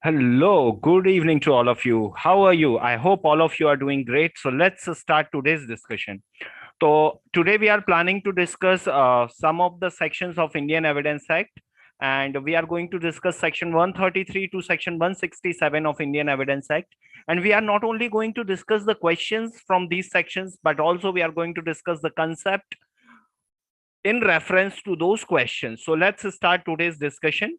Hello, good evening to all of you. How are you? I hope all of you are doing great. So let's start today's discussion. So today we are planning to discuss some of the sections of Indian Evidence Act, and we are going to discuss section 133 to section 167 of Indian Evidence Act. And we are not only going to discuss the questions from these sections, but also we are going to discuss the concept in reference to those questions. So let's start today's discussion.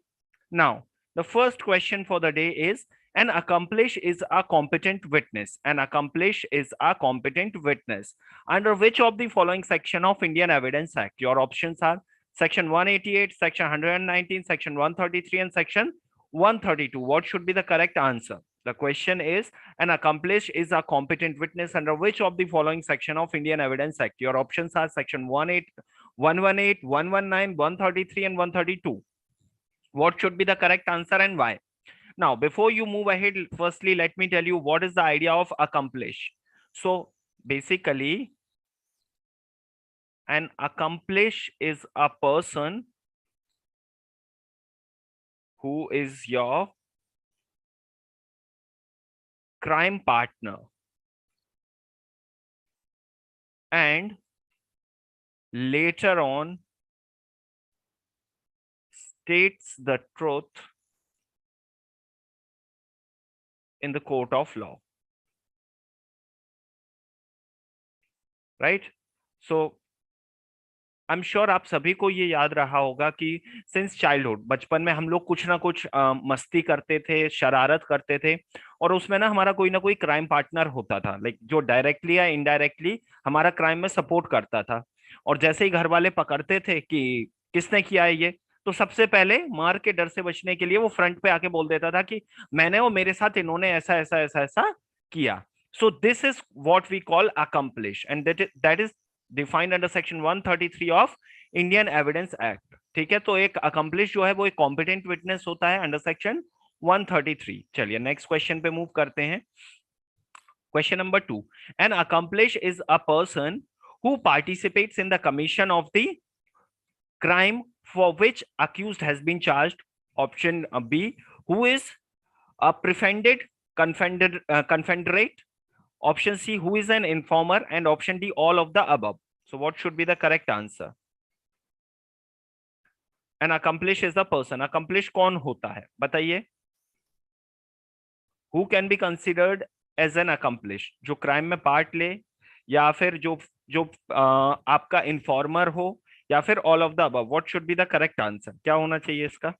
Now, the first question for the day is, an accomplice is a competent witness. An accomplice is a competent witness. Under which of the following section of Indian Evidence Act? Your options are section 188, section 119, section 133, and section 132. What should be the correct answer? The question is, an accomplice is a competent witness under which of the following section of Indian Evidence Act? Your options are section 118, 119, 133, and 132. What should be the correct answer and why? Now, before you move ahead, firstly, let me tell you what is the idea of accomplice. So basically, an accomplice is a person who is your crime partner and later on states the truth in the court of law. Right? So I'm sure आप सभी को ये याद रहा होगा कि since childhood, बचपन में हम लोग कुछ ना कुछ मस्ती करते थे, शरारत करते थे, और उसमें ना कोई क्राइम पार्टनर होता था, लाइक जो डायरेक्टली या इनडायरेक्टली हमारा क्राइम में सपोर्ट करता था। और जैसे ही घर वाले पकड़ते थे कि किसने किया है ये, तो सबसे पहले मार के डर से बचने के लिए वो फ्रंट पे आके बोल देता था कि मैंने और मेरे साथ इन्होंने ऐसा ऐसा ऐसा ऐसा किया। So this is what we call accomplice, and that is defined under section 133 of Indian Evidence Act. ठीक है, तो एक अकम्प्लिश जो है वो एक कॉम्पिटेंट विटनेस होता है अंडर सेक्शन 133। चलिए नेक्स्ट क्वेश्चन पे मूव करते हैं। Question number 2, an accomplice is a person who participates in the commission of the crime for which accused has been charged. Option B, who is a prefended confederate. Option C, who is an informer, and option D, all of the above. So what should be the correct answer? An accomplice is a person. Accomplice कौन होता है बताइए? Who can be considered as an accomplice? जो crime में part ले, या फिर जो जो आपका इन्फॉर्मर हो, या फिर all of the above. What should be the correct answer? क्या होना चाहिए इसका?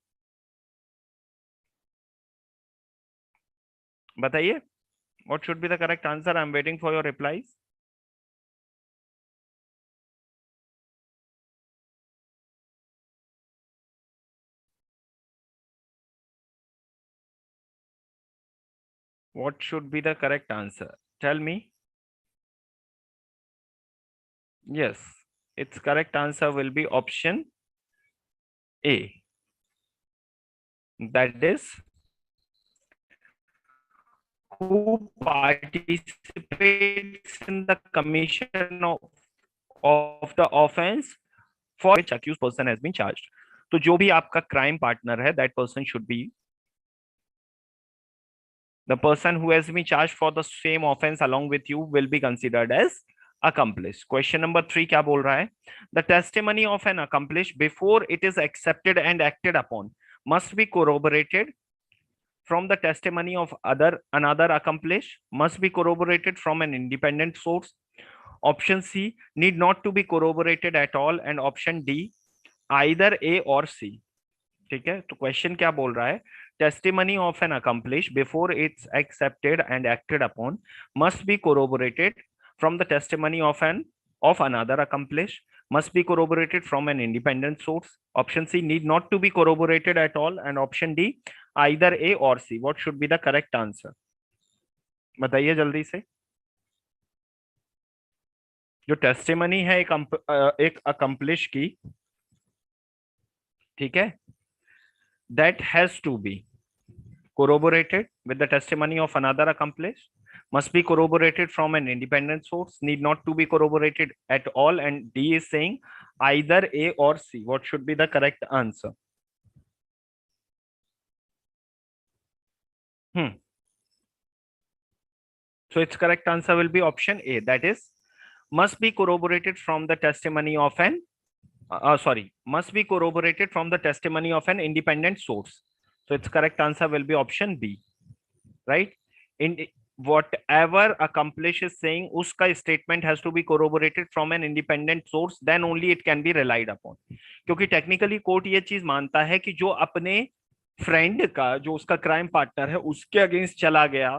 बताइए, what should be the correct answer? I am waiting for your replies. What should be the correct answer? Tell me. Yes, its correct answer will be option A. That is, who participates in the commission of the offense for which accused person has been charged. तो जो भी आपका crime partner है, that person should be the person who has been charged for the same offense along with you will be considered as accomplice. Question number 3 क्या बोल रहा है? The testimony of an accomplice before it is accepted and acted upon must be corroborated from the testimony of another accomplice, must be corroborated from an independent source. Option C, need not to be corroborated at all, and option D, either A or C. ठीक है, तो question क्या बोल रहा है? Testimony of an accomplice before it's accepted and acted upon must be corroborated from the testimony of another accomplice, must be corroborated from an independent source. Option C, need not to be corroborated at all, and option D, either A or C. What should be the correct answer? बताइए जल्दी से। जो testimony है एक accomplish की, ठीक है, that has to be corroborated with the testimony of another accomplice, must be corroborated from an independent source, need not to be corroborated at all, and D is saying either A or C. What should be the correct answer? So its correct answer will be option A, that is must be corroborated from the testimony of an must be corroborated from the testimony of an independent source. So its correct answer will be option B, right? In whatever accomplish is saying, uska statement has to be corroborated from an independent source, then only it can be relied upon. क्योंकि technically court ये चीज मानता है कि जो अपने friend का, जो उसका क्राइम पार्टनर है, उसके अगेंस्ट चला गया,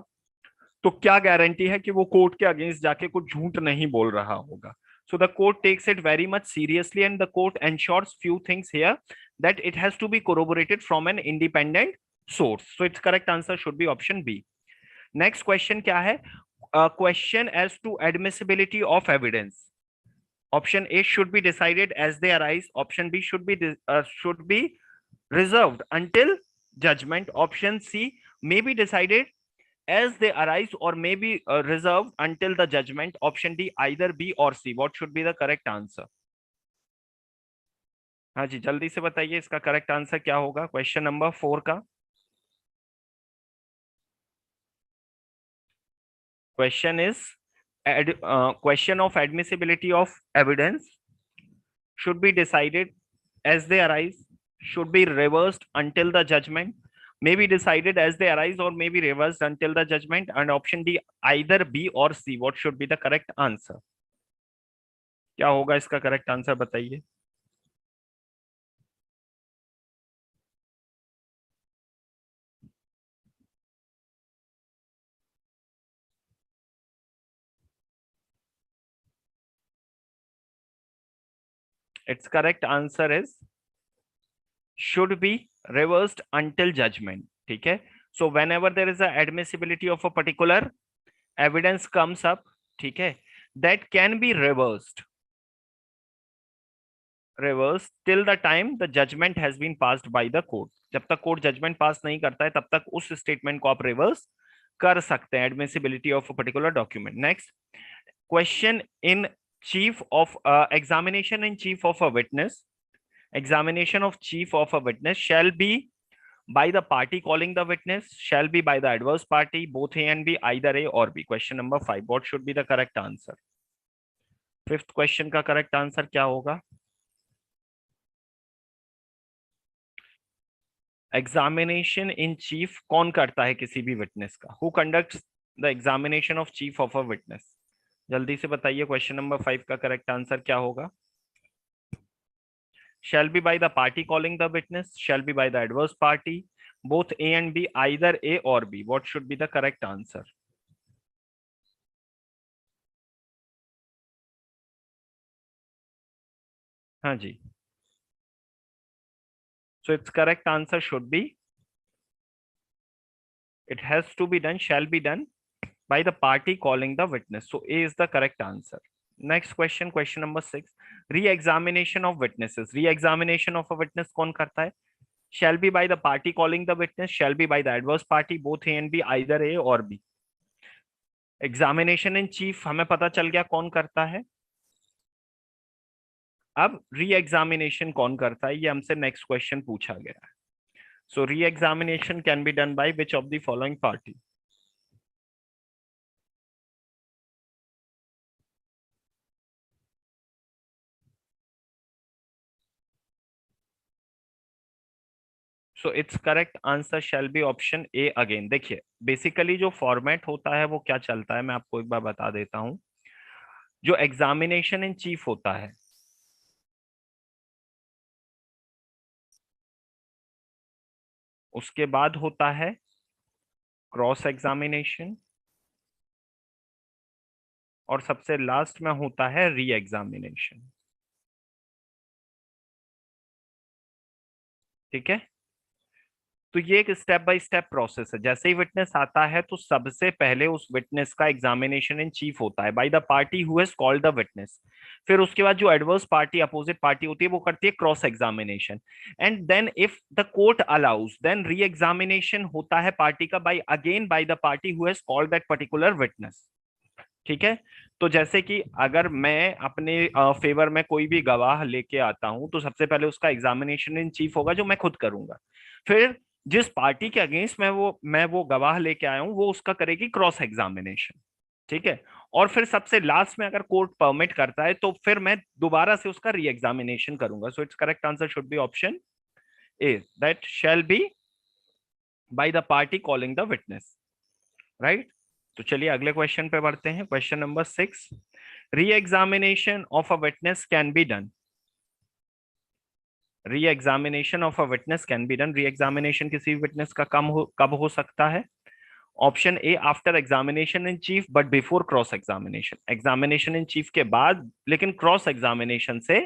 तो क्या गारंटी है कि वो कोर्ट के अगेंस्ट जाके कुछ झूठ नहीं बोल रहा होगा. So the court takes it very much seriously and the court ensures few things here, that it has to be corroborated from an independent source. So its correct answer should be option B. Next question क्या है? Question as to admissibility of evidence. Option A should be decided as they arise. Option B should be reserved until judgment. Option C may be decided as they arise or may be reserved until the judgment. Option D either B or C. What should be the correct answer? हाँ जी, जल्दी से बताइए इसका correct answer क्या होगा question number 4 का. Question is question of admissibility of evidence should be decided as they arise, should be reversed until the judgment, may be decided as they arise or may be reversed until the judgment, and option D either B or C. What should be the correct answer? क्या होगा इसका correct answer बताइए. Its correct answer is should be reversed until judgment. ठीक है. So whenever there is a admissibility of a particular evidence comes up, ठीक है, that can be reversed till the time the judgment has been passed by the court. जब तक court judgement पास नहीं करता है तब तक उस स्टेटमेंट को आप रिवर्स कर सकते हैं. Admissibility of a particular document. Next question in chief of examination in chief of a witness. Examination of chief of a witness shall be by the party calling the witness, shall be by the adverse party, both A and B, either A or B. Question number 5. What should be the correct answer? Fifth question का correct answer क्या होगा? Examination in chief कौन करता है किसी भी witness का? Who conducts the examination of chief of a witness? जल्दी से बताइए क्वेश्चन नंबर 5 का करेक्ट आंसर क्या होगा. Shall be by the party calling the witness, shall be by the adverse party, both A and B, either A or B. What should be the correct answer? हाँ जी. So its correct answer should be, it has to be done, shall be done by the party calling the witness. So A is the correct answer. Next question, question number 6. Re-examination of witnesses. Re-examination of a witness कौन करता है? Shall be by the party calling the witness, shall be by the adverse party, both A and B, either A or B. Examination in chief हमें पता चल गया कौन करता है. अब re-examination कौन करता है ये हमसे नेक्स्ट क्वेश्चन पूछा गया है. So re-examination can be done by which of the following party? So it's correct answer shall B option A again. देखिए बेसिकली जो फॉर्मेट होता है वो क्या चलता है मैं आपको एक बार बता देता हूं. जो एग्जामिनेशन इन चीफ होता है उसके बाद होता है क्रॉस एग्जामिनेशन और सबसे लास्ट में होता है री एग्जामिनेशन. ठीक है. तो ये एक स्टेप बाय स्टेप प्रोसेस है. जैसे ही विटनेस आता है तो सबसे पहले उस विटनेस का एग्जामिनेशन इन चीफ होता है bye the party who has called the witness. फिर उसके बाद जो एडवर्स पार्टी अपोजिट पार्टी होती है वो करती है cross examination. And then if the court allows then re examination होता है पार्टी का by the party who has called that particular witness. ठीक है. तो जैसे कि अगर मैं अपने फेवर में कोई भी गवाह लेके आता हूं तो सबसे पहले उसका एग्जामिनेशन इन चीफ होगा जो मैं खुद करूंगा. फिर जिस पार्टी के अगेंस्ट मैं वो गवाह लेके आया हूं, वो उसका करेगी क्रॉस एग्जामिनेशन। ठीक है। और फिर सबसे लास्ट में अगर कोर्ट परमिट करता है तो फिर मैं दोबारा से उसका री एग्जामिनेशन करूंगा। सो it's correct answer should be option A, that shall be bye the party calling the witness. Right. तो चलिए अगले क्वेश्चन पे बढ़ते हैं। क्वेश्चन नंबर 6, री examination of a witness can be done. री examination of a witness can be done. Re examination किसी witness का कब हो सकता है? Option A, after examination in chief but before cross examination. Examination in chief के बाद लेकिन क्रॉस एग्जामिनेशन से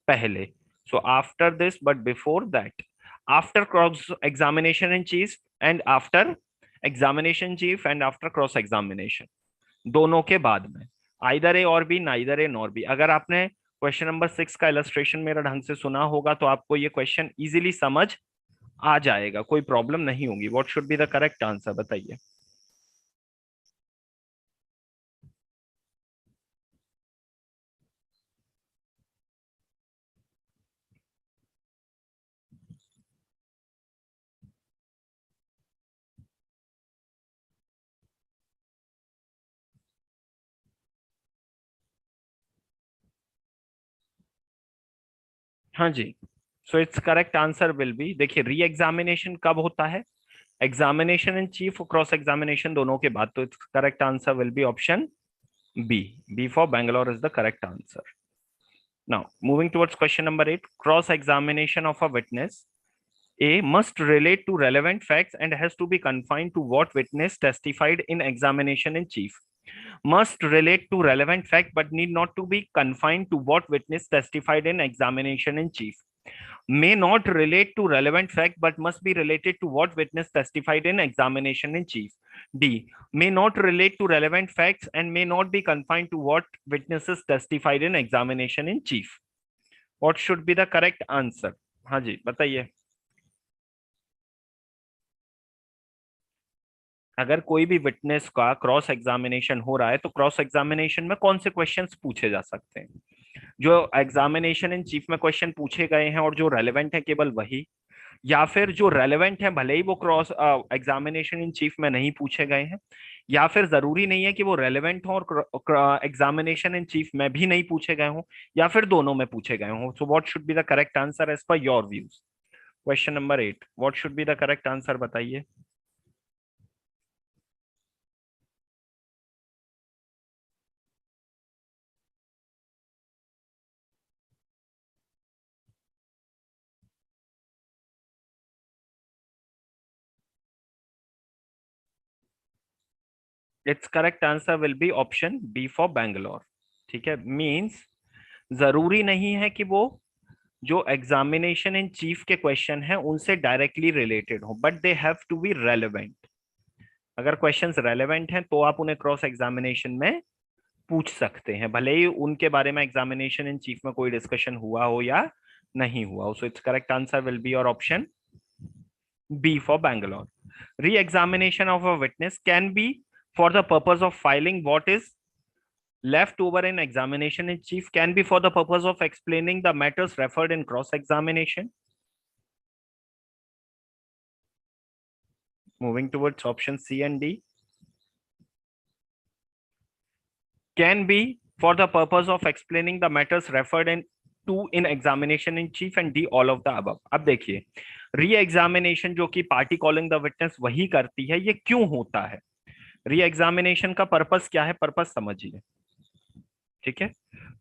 पहले। So after this but before that, after cross examination in cheap and after examination cheap and after cross examination, दोनों के बाद में। Either A और B, neither A nor B. अगर आपने क्वेश्चन नंबर 6 का इलस्ट्रेशन मेरा ढंग से सुना होगा तो आपको ये क्वेश्चन इजीली समझ आ जाएगा, कोई प्रॉब्लम नहीं होगी। What should be the correct answer, बताइए। हाँ जी। So it's correct answer will be, देखिए री एग्जामिनेशन कब होता है? एग्जामिनेशन इन चीफ और क्रॉस एग्जामिनेशन दोनों के बाद। तो it's correct answer will be option B. B for Bangalore is the correct answer. Now moving towards question number 8, cross examination of a witness A must relate to relevant facts and has to be confined to what witness testified in examination in chief. Must relate to relevant fact but need not to be confined to what witness testified in examination in chief. May not relate to relevant fact but must be related to what witness testified in examination in chief. D, may not relate to relevant facts and may not be confined to what witnesses testified in examination in chief. What should be the correct answer? हाँ जी बताइए। अगर कोई भी witness का cross examination हो रहा है तो क्रॉस एग्जामिनेशन में कौन से क्वेश्चंस पूछे जा सकते हैं? जो एग्जामिनेशन इन चीफ में क्वेश्चन पूछे गए हैं और जो रेलेवेंट है केवल वही, या फिर जो रेलेवेंट है भले ही वो क्रॉस एग्जामिनेशन इन चीफ में नहीं पूछे गए हैं, या फिर जरूरी नहीं है कि वो रेलेवेंट हो और एग्जामिनेशन इन चीफ में भी नहीं पूछे गए हों, या फिर दोनों में पूछे गए हों। So what should be the correct answer as per your views? Question number 8, what should be the correct answer, बताइए। It's correct answer will be option B for Bangalore. ठीक है। मींस जरूरी नहीं है कि वो जो एग्जामिनेशन इन चीफ के क्वेश्चन हैं उनसे डायरेक्टली रिलेटेड हो, but they have to be relevant. अगर क्वेश्चंस रेलेवेंट हैं तो आप उन्हें क्रॉस एग्जामिनेशन में पूछ सकते हैं, भले ही उनके बारे में एग्जामिनेशन इन चीफ में कोई डिस्कशन हुआ हो या नहीं हुआ हो। So it's correct answer will be your option B for Bangalore. Re examination of a witness can be for the purpose of filing what is left over in examination in chief, can be for the purpose of explaining the matters referred in cross examination. Moving towards option C and D, can be for the purpose of explaining the matters referred in to in examination in chief, and D all of the above. अब देखिए re examination जो कि party calling the witness वही करती है, ये क्यों होता है? री एग्जामिनेशन का पर्पस क्या है, पर्पस समझिए। ठीक है।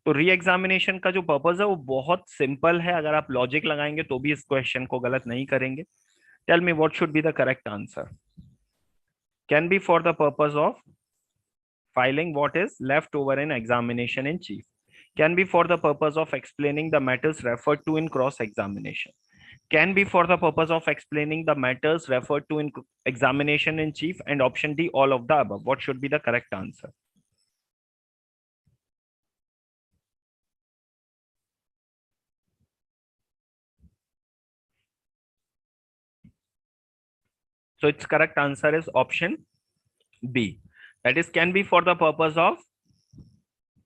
तो री एग्जामिनेशन का जो पर्पस है वो बहुत सिंपल है, अगर आप लॉजिक लगाएंगे तो भी इस क्वेश्चन को गलत नहीं करेंगे। Tell me what should be the correct answer. Can be for the purpose of filing what is left over in examination in chief, can be for the purpose of explaining the matters referred to in cross examination, can be for the purpose of explaining the matters referred to in examination in chief, and option D all of the above. What should be the correct answer? So its correct answer is option B, that is can be for the purpose of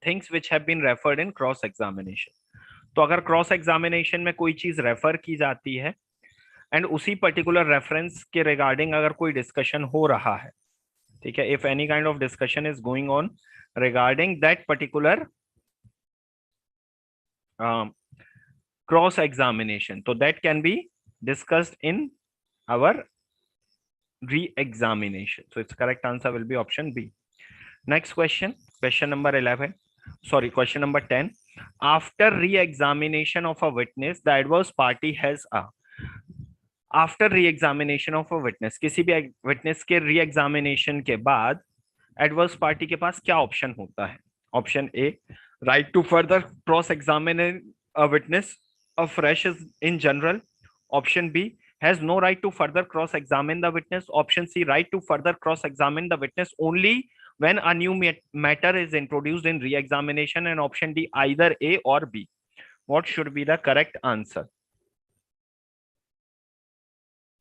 things which have been referred in cross examination. तो अगर cross examination में कोई चीज refer की जाती है and उसी particular reference के रिगार्डिंग अगर कोई डिस्कशन हो रहा है, ठीक है, if any kind of discussion is going on regarding that particular cross examination, so that can be discussed in our re-examination. So its correct answer will be option B. Next question, question number 11, sorry, question number 10. After re-examination of a witness, the adverse party has a, after री examination of a witness, किसी भी witness के re examination के बाद adverse party के पास क्या option होता है? Option A, right to further cross examine a witness afresh in general. Option B, has no right to further cross examine the witness. Option C, right to further cross examine the witness only when a new matter is introduced in re examination. And option D, either A or B. What should be the correct answer?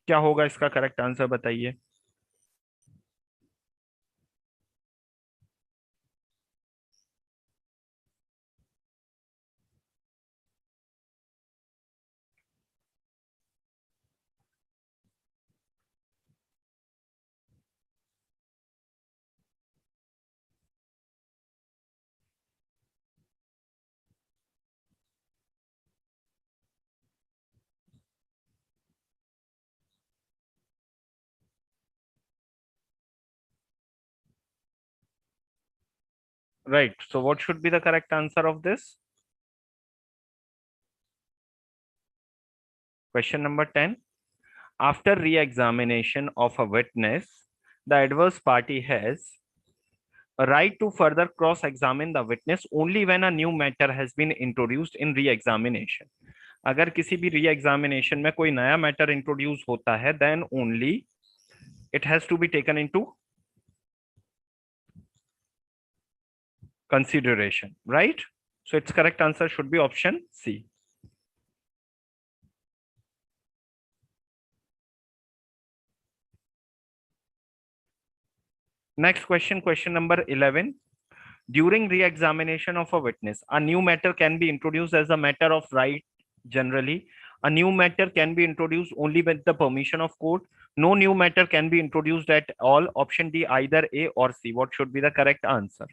क्या होगा इसका correct answer, बताइए. Right. So what should be the correct answer of this? Question number 10. After re-examination of a witness, the adverse party has a right to further cross-examine the witness only when a new matter has been introduced in re-examination. अगर किसी भी re-examination में कोई नया matter introduce होता है, then only it has to be taken into consideration, right? So its correct answer should be option C. Next question, question number 11. During re-examination of a witness, a new matter can be introduced as a matter of right generally. A new matter can be introduced only with the permission of court. No new matter can be introduced at all. Option D, either A or C. What should be the correct answer?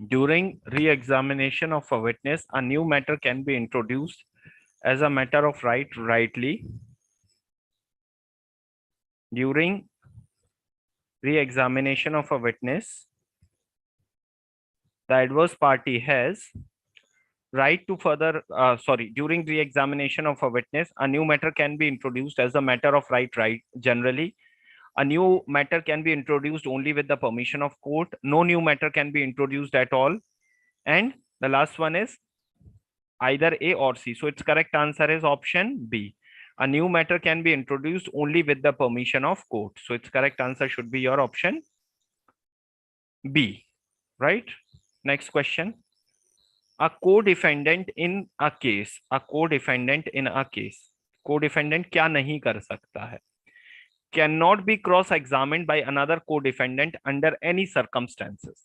During re-examination of a witness, a new matter can be introduced as a matter of right rightly. During re-examination of a witness, the adverse party has right to further during re-examination of a witness, a new matter can be introduced as a matter of right generally. A new matter can be introduced only with the permission of court. No new matter can be introduced at all. And the last one is either A or C. So its correct answer is option B. A new matter can be introduced only with the permission of court. So its correct answer should be your option B, right? Next question. A co-defendant in a case, a co-defendant in a case, co-defendant क्या नहीं कर सकता है? Cannot be cross-examined by another co-defendant under any circumstances.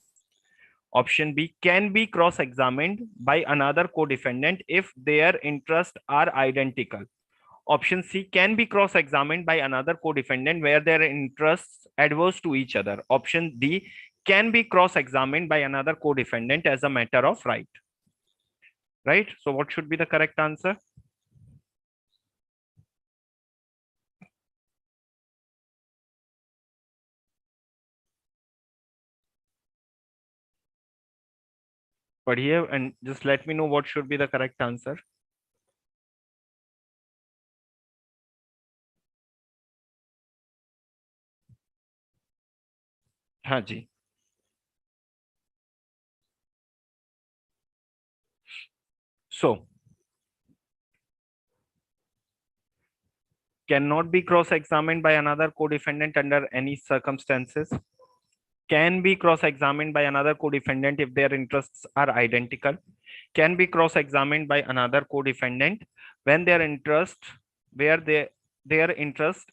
Option B, can be cross-examined by another co-defendant if their interests are identical. Option C, can be cross-examined by another co-defendant where their interests adverse to each other. Option D, can be cross-examined by another co-defendant as a matter of right. Right? So what should be the correct answer? पढ़िए and just let me know what should be the correct answer. हाँ जी. So cannot be cross-examined by another co-defendant under any circumstances. Can be cross-examined by another co-defendant if their interests are identical. Can be cross-examined by another co-defendant when their interests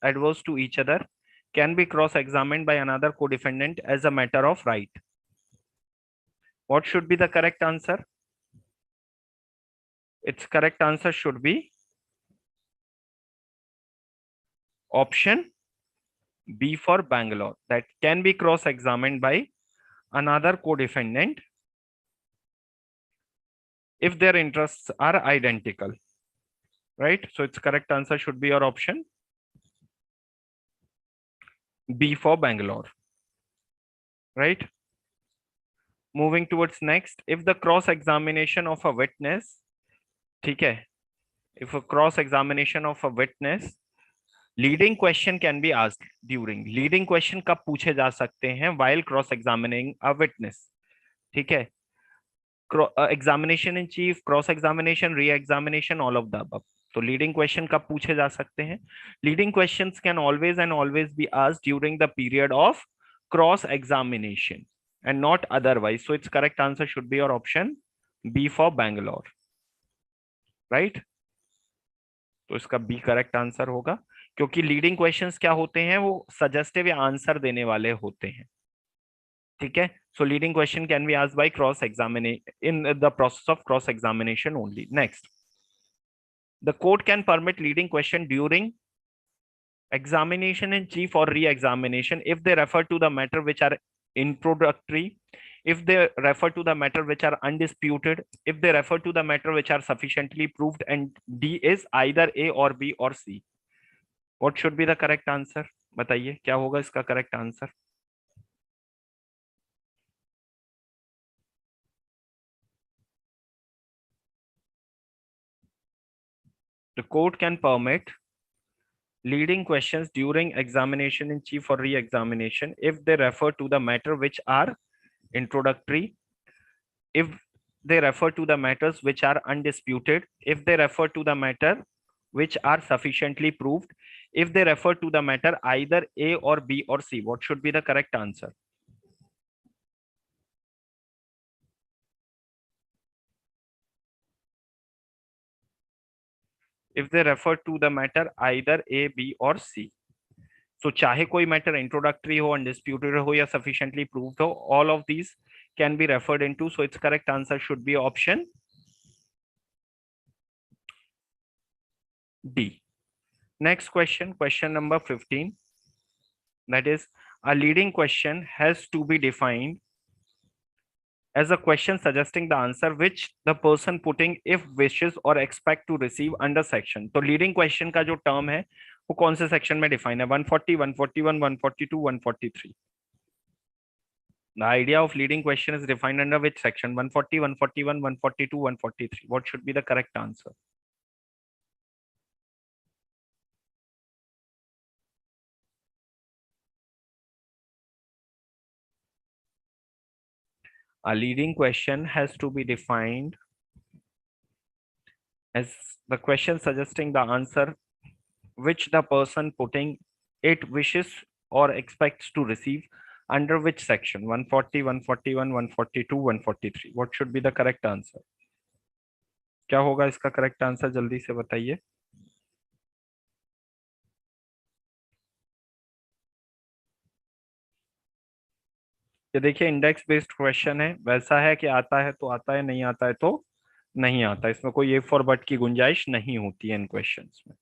adverse to each other. Can be cross-examined by another co-defendant as a matter of right. What should be the correct answer? Its correct answer should be option B for Bangalore, that can be cross-examined by another co-defendant if their interests are identical, right? So its correct answer should be your option B for Bangalore, right? Moving towards next, if the cross-examination of a witness, okay, if a cross-examination of a witness, leading question can be asked during. Leading question कब पूछे जा सकते हैं? While cross-examining a witness, ठीक है? Examination in chief, cross-examination, re-examination, all of the above. तो leading question कब पूछे जा सकते हैं? Leading questions can always and always be asked during the period of cross examination and not otherwise. So its correct answer should be your option B for Bangalore, right? तो इसका B correct answer होगा, क्योंकि leading questions क्या होते हैं? वो suggestive या answer देने वाले होते हैं, ठीक है? So leading question can be asked by cross examination in the process of cross examination only. Next, the court can permit leading question during examination in chief or re-examination if they refer to the matter which are introductory, if they refer to the matter which are undisputed, if they refer to the matter which are sufficiently proved, and D is either A or B or C. What should be the correct answer? बताइए क्या होगा इसका correct answer? The court can permit leading questions during examination in chief or re-examination if they refer to the matter which are introductory, if they refer to the matters which are undisputed, if they refer to the matter which are sufficiently proved, if they refer to the matter either A or B or C. What should be the correct answer? If they refer to the matter either A, B or C. So चाहे कोई matter introductory हो, undisputed हो या sufficiently proved हो, all of these can be referred into. So its correct answer should be option D. Next question, question number 15. That is, a leading question has to be defined as a question suggesting the answer which the person putting if wishes or expect to receive under section. तो leading question का जो term है वो कौन से section में define है? 140, 141, 142, 143. The idea of leading question is defined under which section? 140, 141, 142, 143. What should be the correct answer? A leading question has to be defined as the question suggesting the answer which the person putting it wishes or expects to receive under which section? 140, 141, 142, 143. What should be the correct answer? क्या होगा इसका correct answer? जल्दी से बताइए. ये देखिए index based question है, वैसा है कि आता है तो आता है, नहीं आता है तो नहीं आता. इसमें कोई इफ और बट की गुंजाइश नहीं होती है इन क्वेश्चंस में.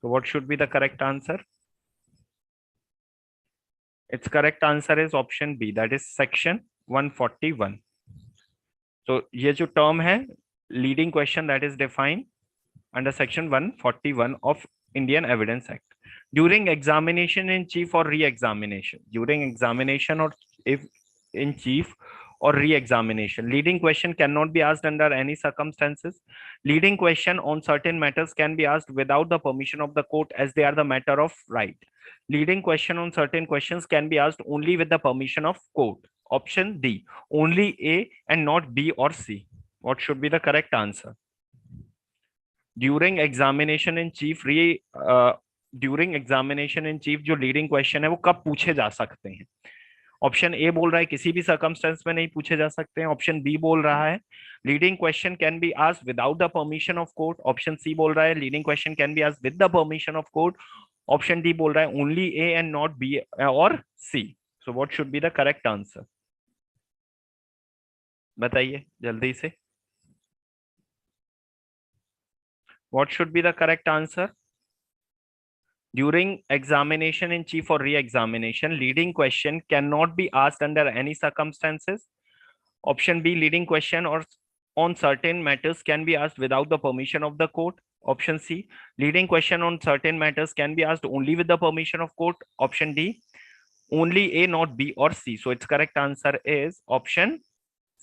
तो what should be the correct answer? It's correct answer is option B, that is section 141. तो ये जो टर्म है leading question, that is defined under section 141 of Indian Evidence Act during examination in chief और re examination. During examination और if in chief or re-examination. Leading question cannot be asked under any circumstances. Leading question on certain matters can be asked without the permission of the court, as they are the matter of right. Leading question on certain questions can be asked only with the permission of court. Option D, only A and not B or C. What should be the correct answer? During examination in chief during examination in chief जो leading question है वो कब पूछे जा सकते हैं? Option A बोल रहा है किसी भी सर्कमस्टेंस में नहीं पूछे जा सकते हैं. ऑप्शन बी बोल रहा है leading question can be asked without the permission of court. Option C बोल रहा है leading question can be asked with the permission of court. Option D बोल रहा है only A and not B और C. So what should be the correct answer? बताइए जल्दी से. What should be the correct answer? During examination in chief or re-examination, leading question cannot be asked under any circumstances. Option B, leading question or on certain matters can be asked without the permission of the court. Option C, leading question on certain matters can be asked only with the permission of court. Option D, only A, not B or C. So its correct answer is option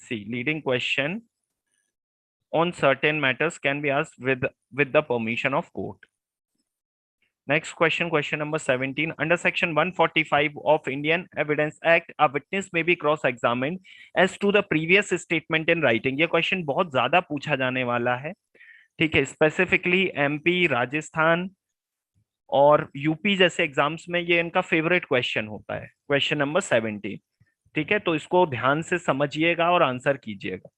C, leading question on certain matters can be asked with the permission of court. Next question, question number 17. Under section 145 of Indian Evidence Act, a witness may be cross-examined as to the previous statement in writing. ये question बहुत ज्यादा पूछा जाने वाला है. ठीक है, specifically MP, Rajasthan और यूपी जैसे एग्जाम्स में ये इनका फेवरेट क्वेश्चन होता है. Question number 17. ठीक है, तो इसको ध्यान से समझिएगा और आंसर कीजिएगा.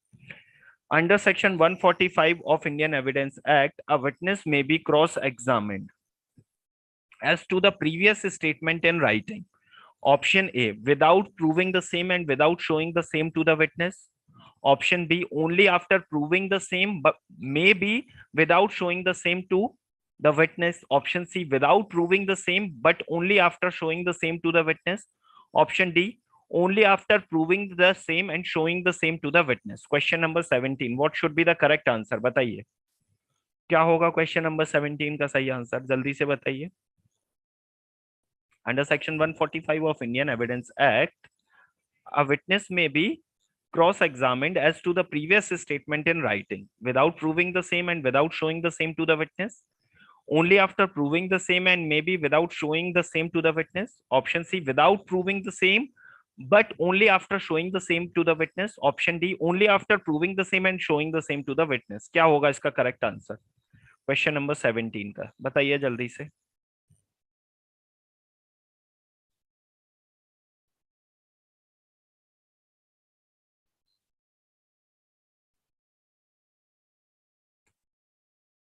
Under section 145 of Indian Evidence Act, a witness may be cross-examined as to the previous statement in writing. Option A, without proving the same and without showing the same to the witness. Option B, only after proving the same but maybe without showing the same to the witness. Option C, without proving the same but only after showing the same to the witness. Option D, only after proving the same and showing the same to the witness. Question number 17. What should be the correct answer? बताइए क्या होगा question number 17 का सही answer? जल्दी से बताइए. Under section 145 of Indian Evidence Act, a witness may be cross-examined as to the previous statement in writing without proving the same and without showing the same to the witness. Only after proving the same and maybe without showing the same to the witness. Option C, without proving the same but only after showing the same to the witness. Option D, only after proving the same and showing the same to the witness. क्या होगा इसका correct answer question number 17 का? बताइए जल्दी से.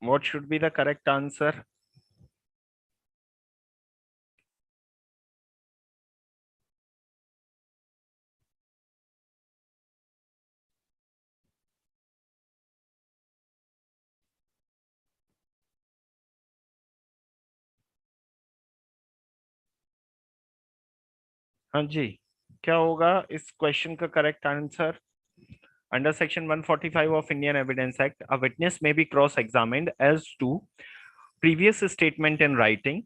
What should be the correct answer? हाँ जी, क्या होगा इस क्वेश्चन का correct answer? Under section 145 of Indian Evidence Act, a witness may be cross-examined as to previous statement in writing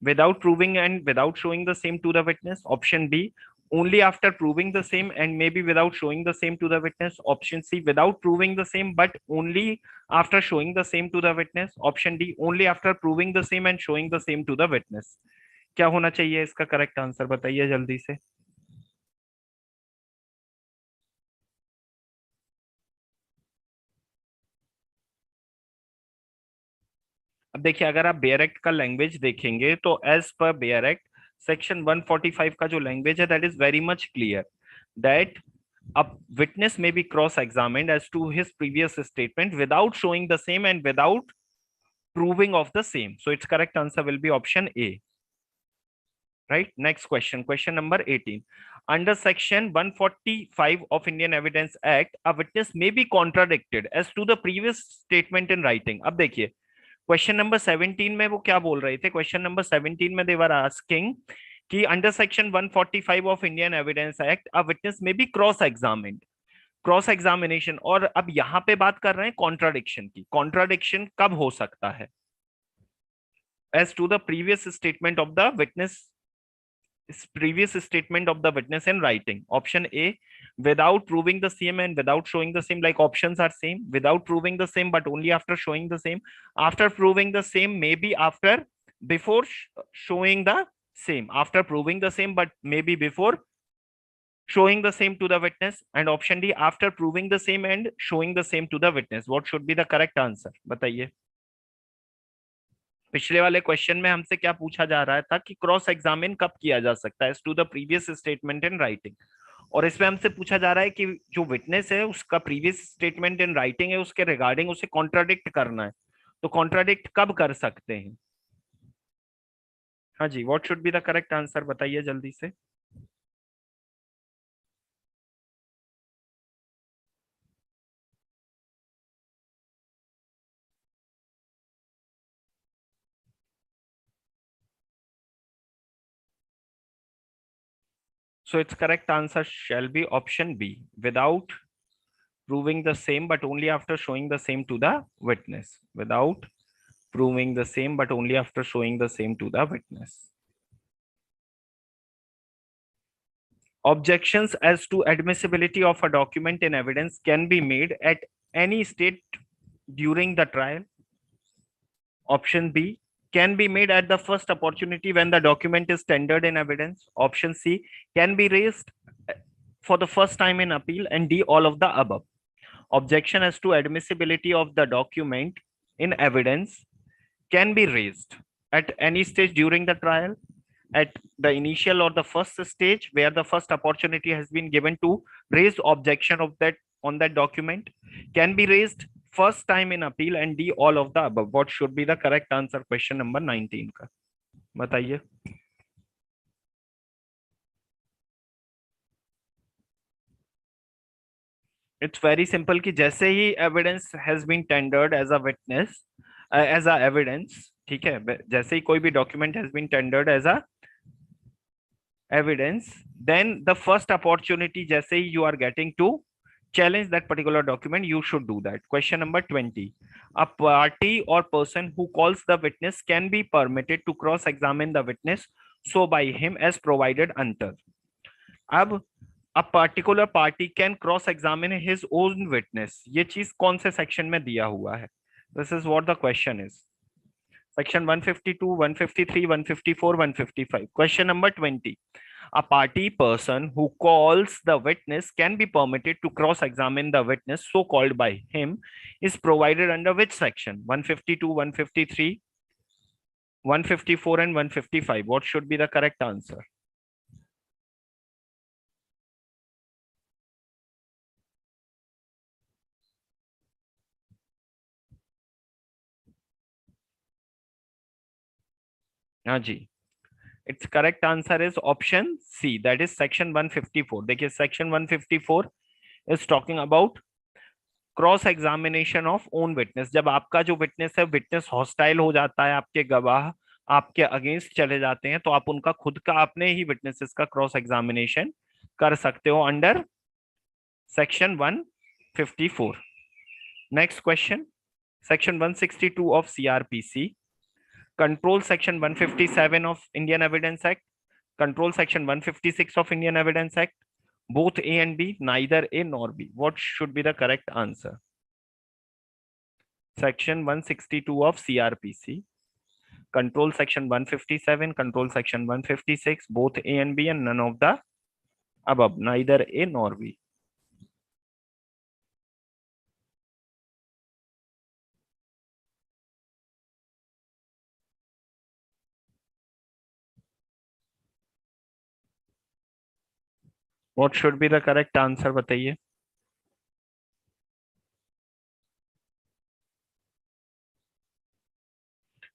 without proving and without showing the same to the witness. Option B, only after proving the same and maybe without showing the same to the witness. Option C, without proving the same but only after showing the same to the witness. Option D, only after proving the same and showing the same to the witness. क्या होना चाहिए इसका correct answer? बताइए जल्दी से. अब देखिए, अगर आप बेयर एक्ट का लैंग्वेज देखेंगे तो as per bare act section 145 का जो लैंग्वेज है that is very much clear that a witness may be cross-examined as to his previous statement without showing the same and without proving of the same. So its correct answer will be option A. Right? Next question, question number 18. Under section 145 of Indian Evidence Act, a witness may be contradicted as to the previous statement in writing. अब देखिए question number 17 में वो क्या बोल रहे थे? Question number 17 में they were asking कि under section 145 of Indian Evidence Act a witness may be cross examined, cross examination. और अब यहाँ पे बात कर रहे हैं कॉन्ट्राडिक्शन की. कॉन्ट्राडिक्शन कब हो सकता है? As to the previous statement of the witness, previous statement of the witness in writing. Option A, without proving the same and without showing the same, like options are same, without proving the same but only after showing the same, after proving the same maybe after, before showing the same, after proving the same but maybe before showing the same to the witness, and option D, after proving the same and showing the same to the witness. What should be the correct answer? बताइए। पिछले वाले question में हमसे क्या पूछा जा रहा था कि क्रॉस एग्जामिन कब किया जा सकता है to the previous statement in writing, और इसमें हमसे पूछा जा रहा है कि जो विटनेस है उसका प्रीवियस स्टेटमेंट इन राइटिंग है उसके रिगार्डिंग उसे कॉन्ट्राडिक्ट करना है, तो कॉन्ट्राडिक्ट कब कर सकते हैं? हाँ जी, what should be the correct answer बताइए जल्दी से। So its correct answer shall be option B, without proving the same but only after showing the same to the witness. Without proving the same but only after showing the same to the witness. Objections as to admissibility of a document in evidence can be made at any stage during the trial. Option B, can be made at the first opportunity when the document is tendered in evidence. Option C, can be raised for the first time in appeal, and D, all of the above. Objection as to admissibility of the document in evidence can be raised at any stage during the trial, at the initial or the first stage where the first opportunity has been given to raise objection of that on that document, can be raised first time in appeal, and D, all of the above. What should be the correct answer? Question number 19 का बताइए। It's very simple कि जैसे ही evidence has been tendered as a witness, as a evidence, ठीक है, जैसे ही कोई भी document has been tendered as a evidence, then the first opportunity जैसे ही you are getting to challenge that particular document, you should do that. Question number 20. A party or person who calls the witness can be permitted to cross-examine the witness so by him as provided under. अब a particular party can cross-examine his own witness. ये चीज कौन से section में दिया हुआ है? This is what the question is. Section 152, 153, 154, 155. Question number 20. A party person who calls the witness can be permitted to cross-examine the witness so called by him is provided under which section? 152, 153, 154 and 155. What should be the correct answer? हाँ जी, its correct answer is option C, that is section 154. देखिए section 154 is talking about cross examination of own witness. जब आपका जो witness है, witness hostile हो जाता है, आपके गवाह आपके अगेंस्ट चले जाते हैं, तो आप उनका खुद का अपने ही विटनेसेस का क्रॉस एग्जामिनेशन कर सकते हो under section 154। Next question, section 162 of CrPC control section 157 of Indian Evidence act, control section 156 of Indian Evidence Act, both A and B, neither A nor B. What should be the correct answer? Section 162 of CRPC, control section 157, control section 156, both A and B, and none of the above, neither A nor B. What should be the correct answer? बताइए।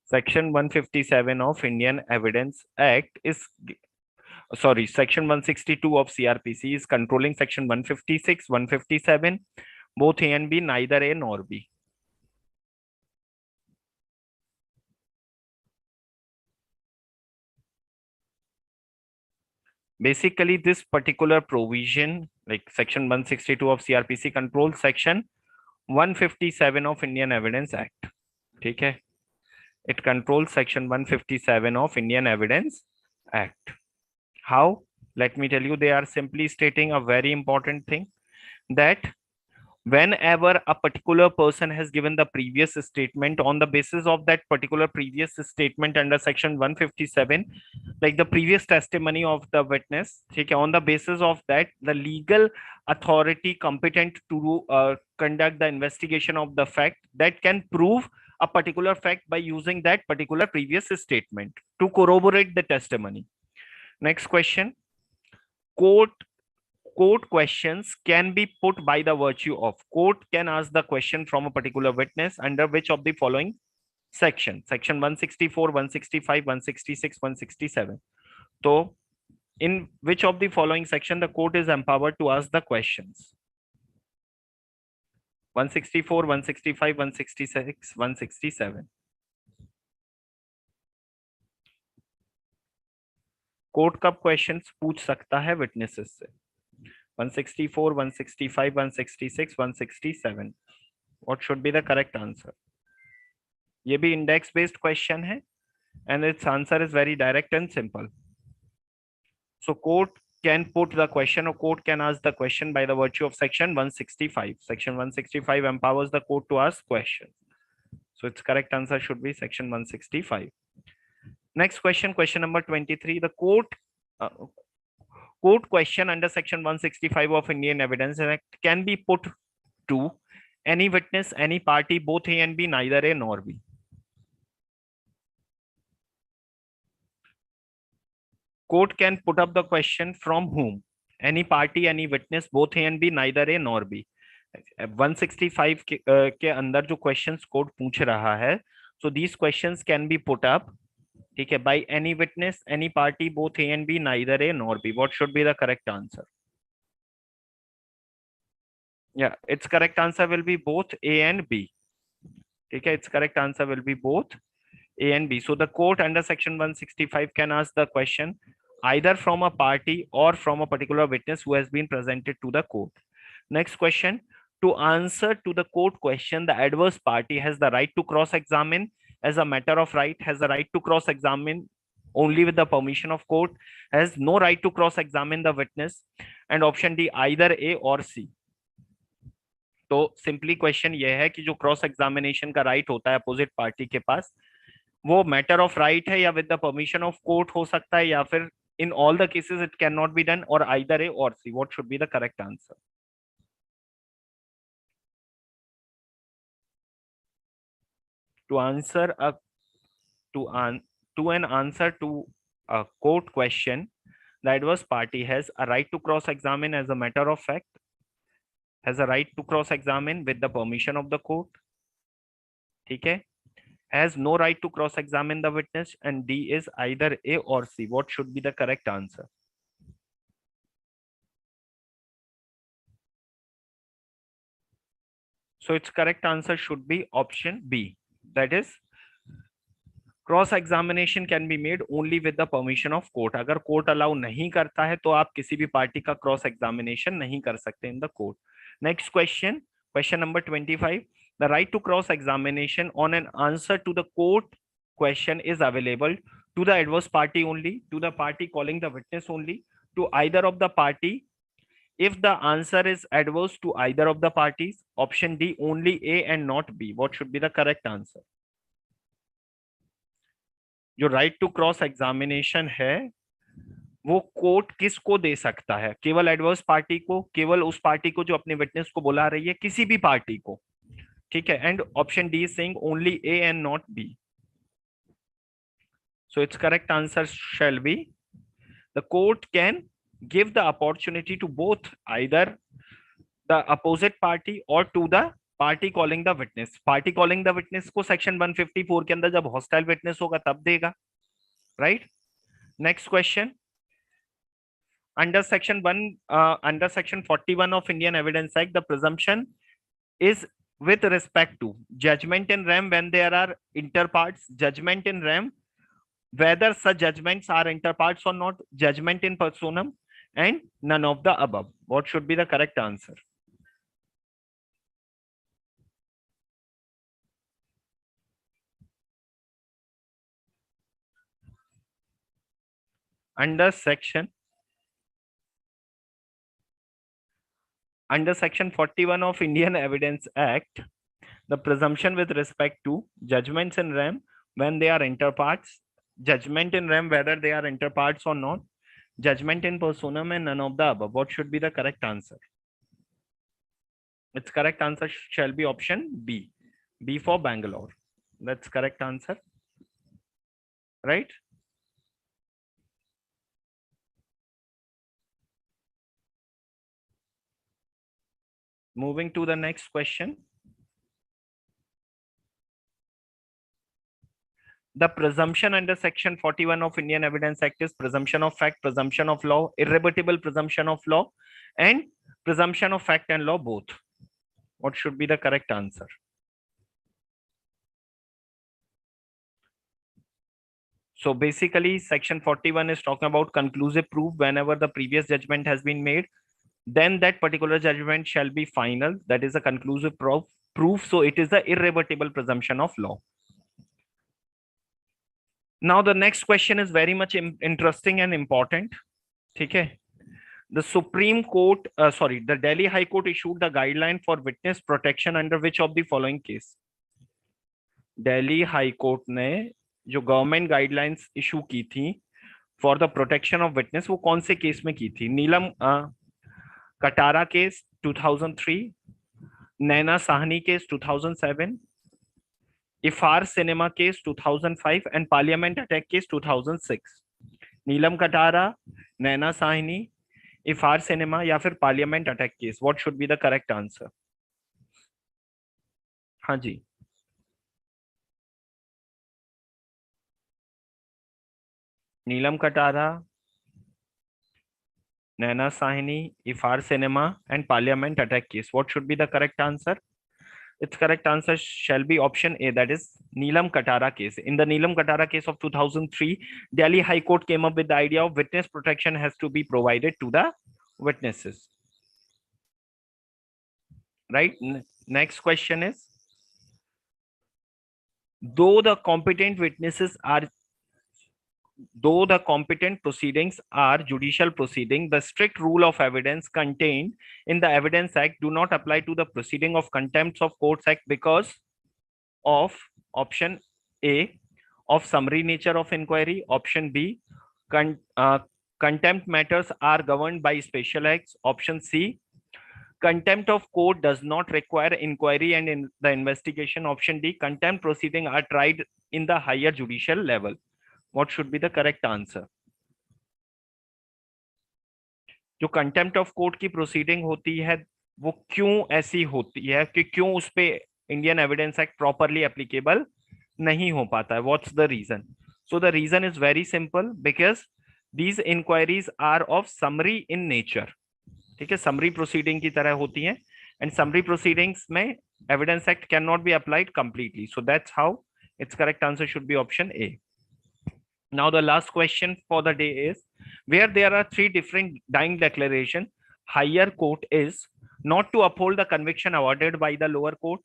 Section 157 of Indian Evidence Act is, sorry, section 162 of CRPC is controlling section 156, 157, both A and B, neither A nor B. Basically, this particular provision, like section 162 of CRPC, controls section 157 of Indian Evidence Act. ठीक है, it controls section 157 of Indian Evidence Act. How? Let me tell you, they are simply stating a very important thing, that whenever a particular person has given the previous statement, on the basis of that particular previous statement under section 157, like the previous testimony of the witness, okay, on the basis of that, the legal authority competent to conduct the investigation of the fact that can prove a particular fact by using that particular previous statement to corroborate the testimony. Next question. Court questions can be put by the virtue of, court can ask the question from a particular witness under which of the following section? Section 164, 165, 166, 167. So in which of the following section the court is empowered to ask the questions? 164, 165, 166, 167. Court कब questions पूछ सकता है witnesses से? 164, 165, 166, 167. What should be the correct answer? ये भी index based question है and its answer is very direct and simple. So court can put the question, or court can ask the question by the virtue of section 165. Section 165 empowers the court to ask questions. So its correct answer should be section 165. Next question, question number 23. The court question under section 165 of Indian Evidence Act can be put to any witness, any party, both A and B, neither A nor B. Court can put up the question from whom? Any party, any witness, both A and B, neither A nor B. 165 के अंदर जो questions court पूछ रहा है, so these questions can be put up, ठीक है, by any witness, any party, both A and B, neither A nor B. What should be the correct answer? Yeah, its correct answer will be both A and B. Okay, its correct answer will be both A and B. So the court under section 165 can ask the question either from a party or from a particular witness who has been presented to the court. Next question. To answer to the court question, the adverse party has the right to cross-examine as a matter of right, has the right to cross-examine only with the permission of court, has no right to cross-examine the witness, and option D, either A or C. तो simply question ये है कि जो cross examination का right होता है opposite party के पास, वो मैटर ऑफ राइट है या with the permission of court हो सकता है, या फिर in all the cases it can not be done, और आइदर ए और C. What should be the correct answer? To answer a to an answer to a court question, the adverse party has a right to cross-examine as a matter of fact, has a right to cross-examine with the permission of the court, ठीक है, has no right to cross-examine the witness, and D is either A or C. What should be the correct answer? So its correct answer should be option B. That is, cross-examination can be made only with the permission of court. अगर court allow नहीं करता है तो आप किसी भी party का cross-examination नहीं कर सकते in the court. Next question, question number 25. The right to cross-examination on an answer to the court question is available to the adverse party only, to the party calling the witness only, to either of the party. If the answer is adverse to either of the parties, option D, only A and not B. What should be the correct answer? जो right to cross examination है वो court किसको दे सकता है? केवल adverse party को, केवल उस पार्टी को जो अपने विटनेस को बुला रही है, किसी भी पार्टी को, ठीक है. And option D is saying only A and not B. So it's correct answer shall be the court can give the opportunity to both either the opposite party और to the party calling the witness. Party calling the witness को section 154 के अंदर जब hostile witness होगा तब देगा, right. Next question, under section 41 of Indian Evidence Act, the presumption is with respect to judgment in rem when there are interparts, judgment in rem whether such judgments are interparts or not, judgment in personam, and none of the above. What should be the correct answer? Under section under section 41 of Indian Evidence Act, the presumption with respect to judgments in rem when they are interparts, judgment in rem whether they are interparts or not, judgment in personam and none of the above. What should be the correct answer? Its correct answer shall be option B. B for Bangalore. That's correct answer. Right? Moving to the next question. The presumption under section 41 of Indian Evidence Act is presumption of fact, presumption of law, irrebuttable presumption of law, and presumption of fact and law both. What should be the correct answer? So basically, section 41 is talking about conclusive proof. Whenever the previous judgment has been made, then that particular judgment shall be final. That is a conclusive proof. So it is the irrebuttable presumption of law. Now the next question is very much interesting and important. Okay. The Supreme Court, the Delhi High Court issued the guideline for witness protection under which of the following case? Delhi High Court ने जो government guidelines issue की थी for the protection of witness, वो कौन से case में की थी? Neelam Katara case 2003, Naina Sahni case 2007, Uphaar cinema case 2005 and parliament attack case 2006. Neelam Katara, Naina Sahni, Uphaar cinema या फिर parliament attack case. What should be the correct answer? हाँ जी, Neelam Katara, Naina Sahni, Uphaar cinema and parliament attack case. What should be the correct answer? Its correct answer shall be option A, that is Neelam Katara case. In the Neelam Katara case of 2003, Delhi High Court came up with the idea of witness protection has to be provided to the witnesses. Right? Next question is, though the competent proceedings are judicial proceeding, the strict rule of evidence contained in the Evidence Act do not apply to the proceeding of Contempt of Courts Act because of option A, of summary nature of inquiry, option B, contempt matters are governed by special acts, option C, contempt of court does not require inquiry and in the investigation, option D, contempt proceedings are tried in the higher judicial level. What should be the correct answer? जो contempt of court की proceeding होती है वो क्यों ऐसी होती है कि क्यों उस पे Indian Evidence Act properly applicable नहीं हो पाता है? What's the reason? So the reason is very simple, because these inquiries are of summary in nature. ठीक है, समरी प्रोसीडिंग की तरह होती हैं एंड समरी प्रोसीडिंग्स में Evidence Act can not be applied completely. So that's how it's correct answer should be option A. Now the last question for the day is, where there are three different dying declarations, higher court is not to uphold the conviction awarded by the lower court,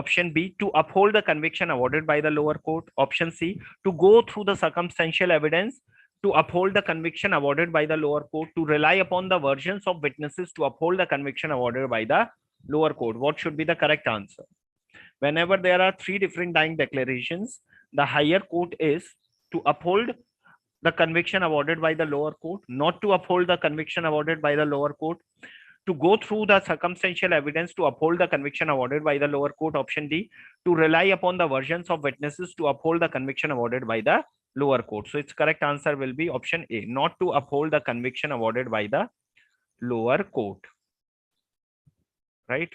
option B, to uphold the conviction awarded by the lower court, option C, to go through the circumstantial evidence to uphold the conviction awarded by the lower court, to rely upon the versions of witnesses to uphold the conviction awarded by the lower court. What should be the correct answer? Whenever there are three different dying declarations, the higher court is to uphold the conviction awarded by the lower court, not to uphold the conviction awarded by the lower court, to go through the circumstantial evidence to uphold the conviction awarded by the lower court, option D, to rely upon the versions of witnesses to uphold the conviction awarded by the lower court. So its correct answer will be option A, not to uphold the conviction awarded by the lower court. Right?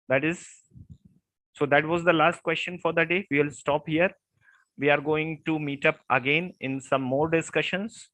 That is, so that was the last question for the day. We will stop here. We are going to meet up again in some more discussions.